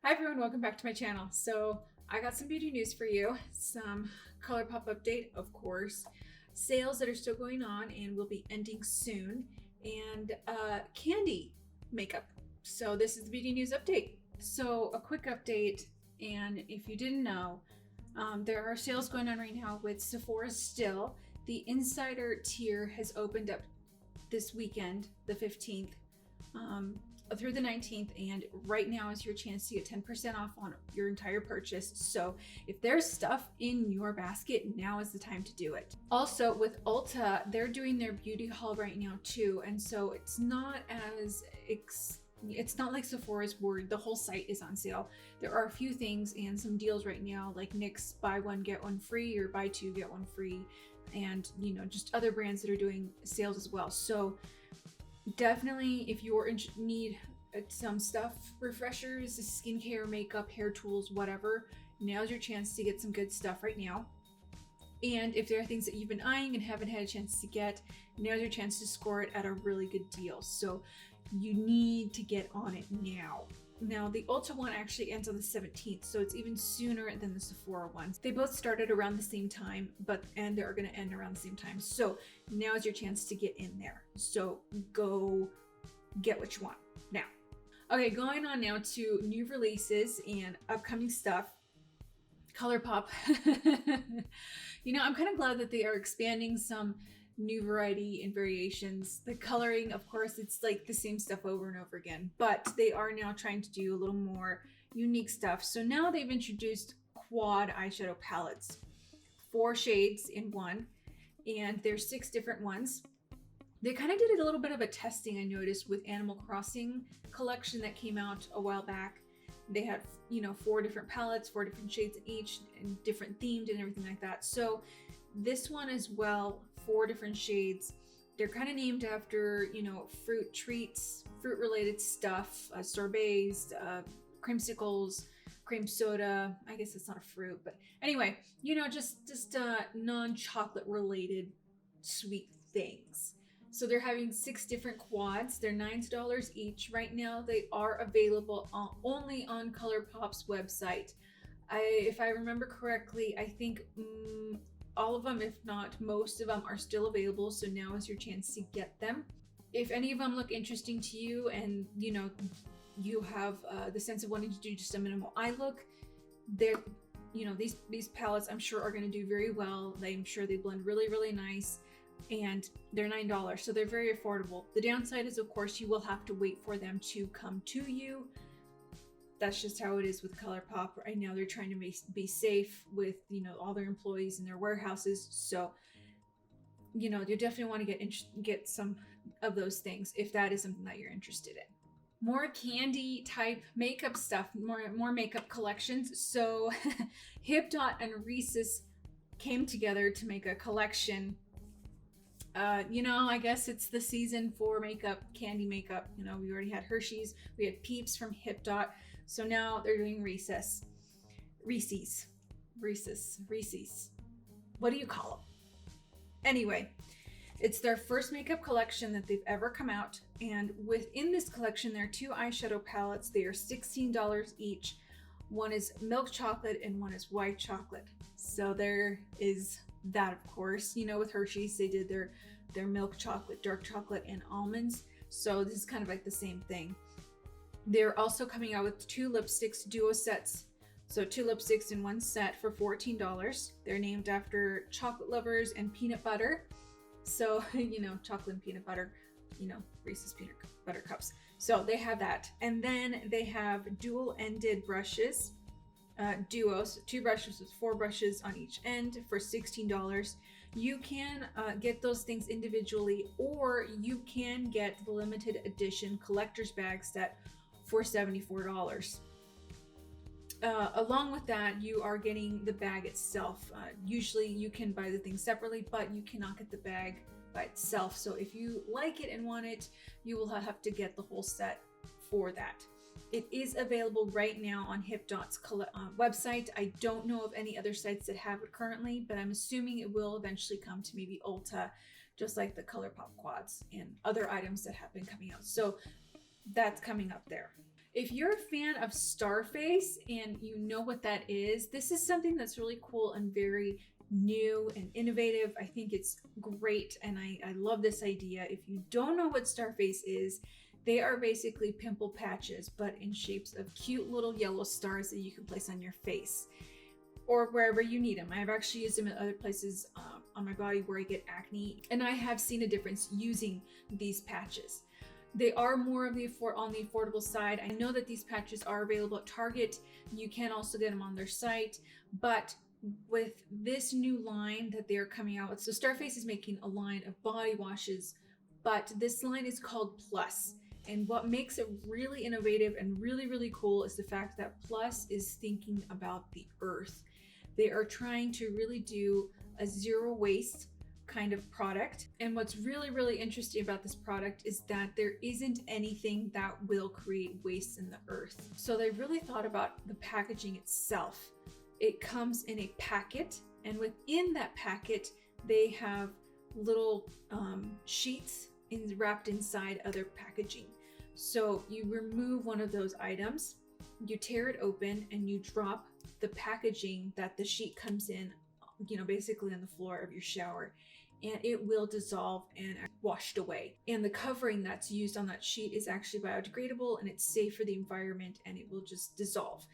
Hi everyone, welcome back to my channel. So I got some beauty news for you, some Colourpop update, of course, sales that are still going on and will be ending soon, and candy makeup. So this is the beauty news update. So a quick update, and if you didn't know, there are sales going on right now with Sephora still. The Insider tier has opened up this weekend, the 15th. Through the 19th, and right now is your chance to get 10% off on your entire purchase. So if there's stuff in your basket, now is the time to do it. Also with Ulta, they're doing their beauty haul right now too, and so it's not like Sephora's where the whole site is on sale. There are a few things and some deals right now, like NYX buy one get one free or buy two get one free, and just other brands that are doing sales as well. So definitely, if you're in need some stuff, refreshers, skincare, makeup, hair tools, whatever, now's your chance to get some good stuff right now. And if there are things that you've been eyeing and haven't had a chance to get, now's your chance to score it at a really good deal. So you need to get on it now. Now, the Ulta one actually ends on the 17th, so it's even sooner than the Sephora ones. They both started around the same time, and they're going to end around the same time. So now is your chance to get in there. So go get what you want now. Okay, going on now to new releases and upcoming stuff. Colourpop. I'm kind of glad that they are expanding some new variety and variations. The coloring, of course, it's like the same stuff over and over again, but they are now trying to do a little more unique stuff. So now they've introduced quad eyeshadow palettes, 4 shades in one, and there's 6 different ones. They kind of did a little bit of a testing, I noticed, with Animal Crossing collection that came out a while back. They had 4 different palettes, 4 different shades in each, and different themed and everything like that. So this one as well, 4 different shades. They're kind of named after fruit treats, fruit related stuff, sorbets, creamsicles, cream soda. I guess it's not a fruit, but anyway, just non-chocolate related sweet things. So they're having 6 different quads. They're $9 each. Right now, they are available only on Colourpop's website. If I remember correctly, I think all of them, if not most of them, are still available. So now is your chance to get them. If any of them look interesting to you, and you have the sense of wanting to do just a minimal eye look, these palettes I'm sure are going to do very well. I'm sure they blend really, really nice. And they're $9, so they're very affordable. The downside is, of course, you will have to wait for them to come to you. That's just how it is with Colourpop. Right now, they're trying to be safe with all their employees in their warehouses. So you definitely want to get some of those things if that is something that you're interested in. More candy type makeup stuff, more makeup collections. So HipDot and Reese's came together to make a collection. I guess it's the season for makeup, candy makeup. We already had Hershey's, we had Peeps from HipDot, so now they're doing Reese's. What do you call them? Anyway, it's their first makeup collection that they've ever come out, and within this collection, there are 2 eyeshadow palettes. They are $16 each. One is milk chocolate and one is white chocolate. So there is that, of course. With Hershey's, they did their milk chocolate, dark chocolate, and almonds. So this is kind of like the same thing. They're also coming out with 2 lipsticks duo sets. So 2 lipsticks in one set for $14. They're named after chocolate lovers and peanut butter. So, chocolate and peanut butter, Reese's peanut butter cups. So they have that. And then they have dual-ended brushes. Duos, 2 brushes with 4 brushes on each end for $16. You can get those things individually, or you can get the limited edition collector's bag set for $74. Along with that, you are getting the bag itself. Usually you can buy the things separately, but you cannot get the bag by itself. So if you like it and want it, you will have to get the whole set for that. It is available right now on HipDot's website. I don't know of any other sites that have it currently, but I'm assuming it will eventually come to maybe Ulta, just like the Colourpop quads and other items that have been coming out. So that's coming up there. If you're a fan of Starface and you know what that is, this is something that's really cool and very new and innovative. I think it's great, and I love this idea. If you don't know what Starface is, they are basically pimple patches, but in shapes of cute little yellow stars that you can place on your face or wherever you need them. I've actually used them in other places on my body where I get acne, and I have seen a difference using these patches. They are more of the on the affordable side. I know that these patches are available at Target. You can also get them on their site, but with this new line that they're coming out with, so Starface is making a line of body washes, but this line is called Plus. And what makes it really innovative and really, really cool is the fact that Plus is thinking about the earth. They are trying to really do a zero waste kind of product. And what's really, really interesting about this product is that there isn't anything that will create waste in the earth. So they really thought about the packaging itself. It comes in a packet, and within that packet, they have little sheets wrapped inside other packaging. So you remove one of those items, you tear it open, and you drop the packaging that the sheet comes in, basically on the floor of your shower, and it will dissolve and washed away. And the covering that's used on that sheet is actually biodegradable, and it's safe for the environment, and it will just dissolve.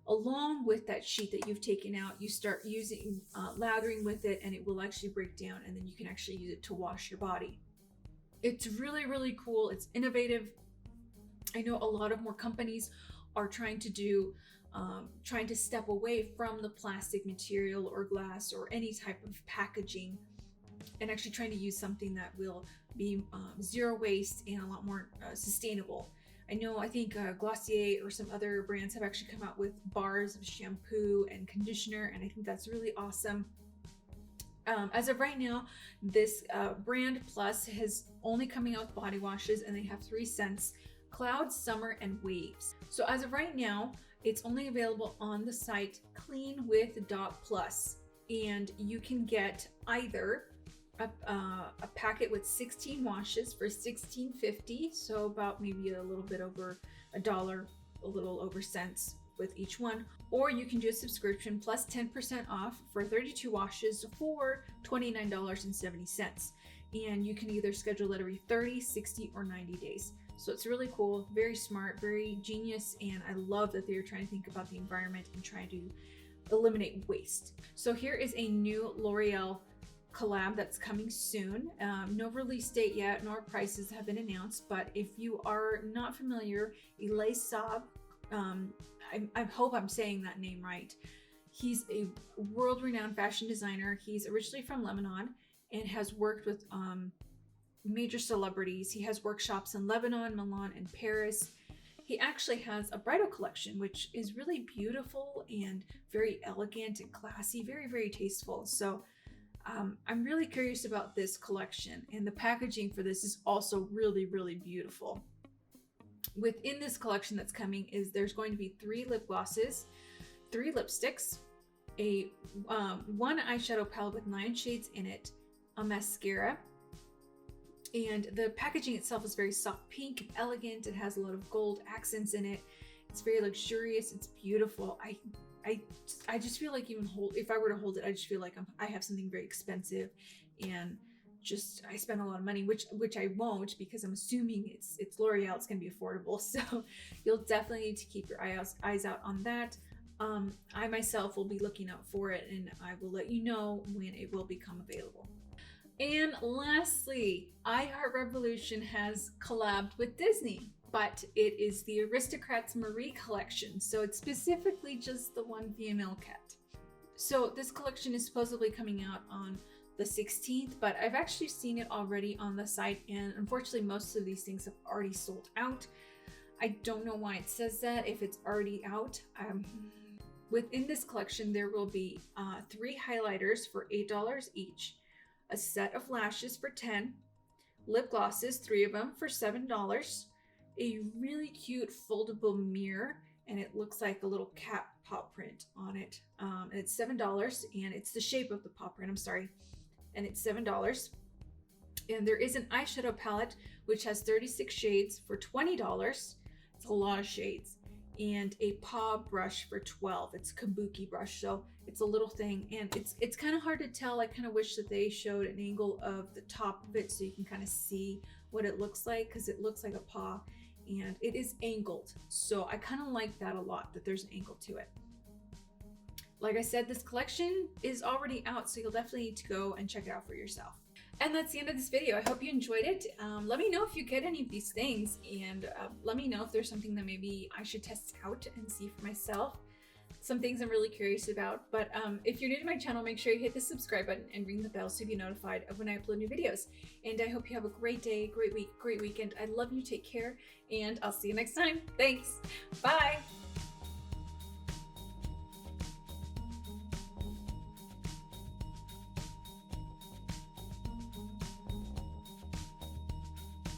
Along with that sheet that you've taken out, you start using lathering with it, and it will actually break down, and then you can actually use it to wash your body. It's really, really cool. It's innovative. I know a lot of more companies are trying to step away from the plastic material or glass or any type of packaging, and actually trying to use something that will be zero waste and a lot more sustainable. I think Glossier or some other brands have actually come out with bars of shampoo and conditioner, and I think that's really awesome. As of right now, this brand Plus is only coming out with body washes, and they have 3 scents: Cloud, Summer, and Waves. So as of right now, it's only available on the site cleanwith.plus, and you can get either a packet with 16 washes for $16.50, so about maybe a little bit over $1, a little over cents with each one, or you can do a subscription plus 10% off for 32 washes for $29.70. And you can either schedule it every 30, 60, or 90 days. So it's really cool, very smart, very genius, and I love that they're trying to think about the environment and trying to eliminate waste. So here is a new L'Oreal collab that's coming soon. No release date yet, nor prices have been announced, but if you are not familiar, Elie Saab, I hope I'm saying that name right. He's a world-renowned fashion designer. He's originally from Lebanon and has worked with major celebrities. He has workshops in Lebanon, Milan, and Paris. He actually has a bridal collection, which is really beautiful and very elegant and classy, very, very tasteful. So I'm really curious about this collection, and the packaging for this is also really, really beautiful. Within this collection that's coming there's going to be 3 lip glosses, 3 lipsticks, a 1 eyeshadow palette with 9 shades in it, a mascara, and the packaging itself is very soft pink and elegant. It has a lot of gold accents in it. It's very luxurious. It's beautiful. I just feel like if I were to hold it, I just feel like I have something very expensive, and just I spend a lot of money, which I won't, because I'm assuming it's L'Oreal, it's gonna be affordable. So you'll definitely need to keep your eyes out on that. I myself will be looking out for it, and I will let you know when it will become available. And lastly, iHeart Revolution has collabed with Disney, but it is the Aristocrats Marie collection. So it's specifically just the one female cat. So this collection is supposedly coming out on the 16th, but I've actually seen it already on the site, and unfortunately most of these things have already sold out. I don't know why it says that if it's already out. Within this collection, there will be 3 highlighters for $8 each, a set of lashes for $10, lip glosses, 3 of them for $7, a really cute foldable mirror, and it looks like a little cat paw print on it. And it's $7, and it's the shape of the paw print, I'm sorry, and it's $7. And there is an eyeshadow palette which has 36 shades for $20, It's a lot of shades. And a paw brush for 12. It's a kabuki brush, so it's a little thing, and it's kind of hard to tell. I kind of wish that they showed an angle of the top of it so you can kind of see what it looks like, because it looks like a paw and it is angled. So I kind of like that a lot, that there's an angle to it. Like I said, this collection is already out, so you'll definitely need to go and check it out for yourself. And that's the end of this video. I hope you enjoyed it. Let me know if you get any of these things, and let me know if there's something that maybe I should test out and see for myself. Some things I'm really curious about. But if you're new to my channel, make sure you hit the subscribe button and ring the bell so you be notified of when I upload new videos. And I hope you have a great day, great week, great weekend. I love you, take care, and I'll see you next time. Thanks. Bye.